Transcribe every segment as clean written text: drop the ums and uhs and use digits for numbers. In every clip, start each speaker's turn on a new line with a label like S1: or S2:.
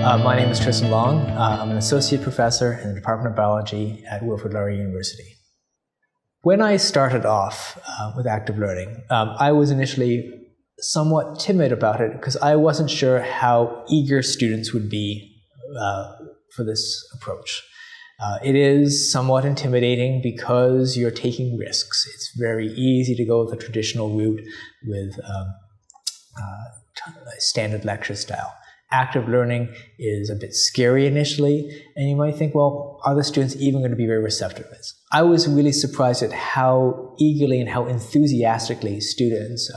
S1: My name is Tristan Long. I'm an associate professor in the Department of Biology at Wilfrid Laurier University. When I started off with active learning, I was initially somewhat timid about it because I wasn't sure how eager students would be for this approach. It is somewhat intimidating because you're taking risks. It's very easy to go the traditional route with standard lecture style. Active learning is a bit scary initially, and you might think, well, are the students even going to be very receptive to this? I was really surprised at how eagerly and how enthusiastically students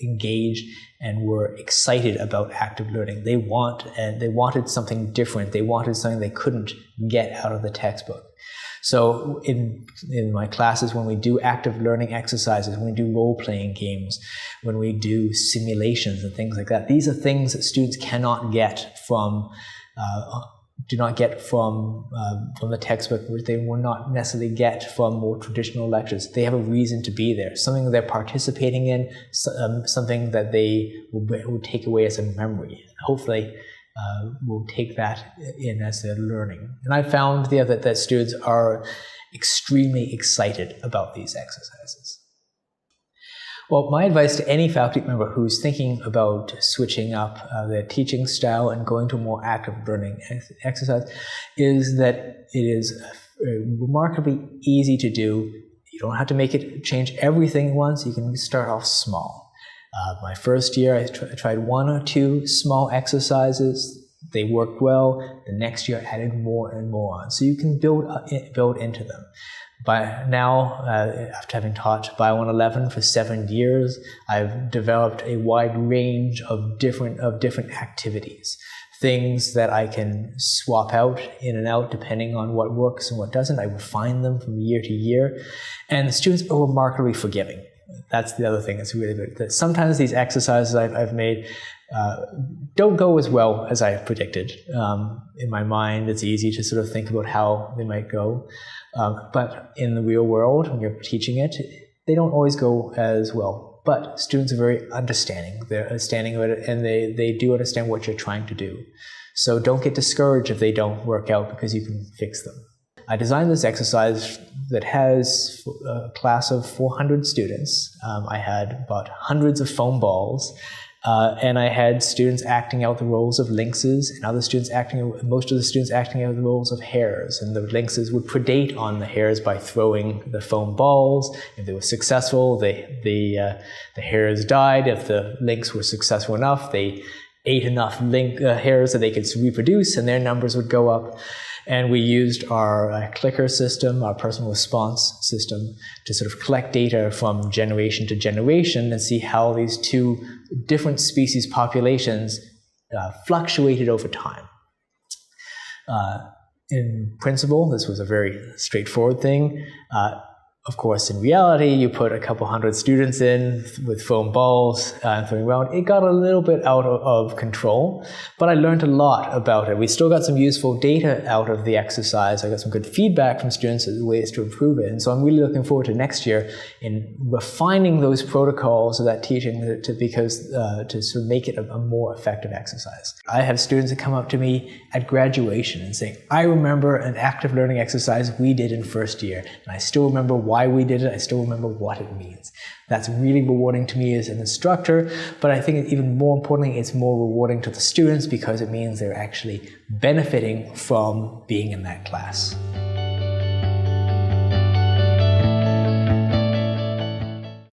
S1: engaged and were excited about active learning. They wanted something different. They wanted something they couldn't get out of the textbook. So in my classes, when we do active learning exercises, when we do role-playing games, when we do simulations and things like that, these are things that students cannot get from, do not get from the textbook, which they will not necessarily get from more traditional lectures. They have a reason to be there, something that they're participating in, something that they will take away as a memory. Hopefully, will take that in as they're learning. And I found that students are extremely excited about these exercises. Well, my advice to any faculty member who's thinking about switching up their teaching style and going to a more active learning exercise is that it is remarkably easy to do. You don't have to change everything at once. You can start off small. My first year, I tried one or two small exercises. They worked well. The next year, I added more and more on. So you can build into them. By now, after having taught Bio 111 for 7 years, I've developed a wide range of different activities. Things that I can swap out in and out depending on what works and what doesn't. I refine them from year to year. And the students are remarkably forgiving. That's the other thing that's really good. That sometimes these exercises I've made don't go as well as I predicted. In my mind, it's easy to sort of think about how they might go. But in the real world, when you're teaching it, they don't always go as well. But students are very understanding. They're understanding of it, and they do understand what you're trying to do. So don't get discouraged if they don't work out because you can fix them. I designed this exercise that has a class of 400 students. I had about hundreds of foam balls, and I had students acting out the roles of lynxes, and most of the students acting out the roles of hares. And the lynxes would predate on the hares by throwing the foam balls. If they were successful, the hares died. If the lynx were successful enough, they ate enough hares that they could reproduce, and their numbers would go up. And we used our clicker system, our personal response system, to sort of collect data from generation to generation and see how these two different species populations fluctuated over time. In principle, this was a very straightforward thing. Of course, in reality, you put a couple hundred students in with foam balls and throwing around. It got a little bit out of control, but I learned a lot about it. We still got some useful data out of the exercise. I got some good feedback from students as ways to improve it. And so I'm really looking forward to next year in refining those protocols of that teaching to sort of make it a more effective exercise. I have students that come up to me at graduation and say, I remember an active learning exercise we did in first year, and I still remember why we did it. I still remember what it means. That's really rewarding to me as an instructor, but I think even more importantly, it's more rewarding to the students because it means they're actually benefiting from being in that class.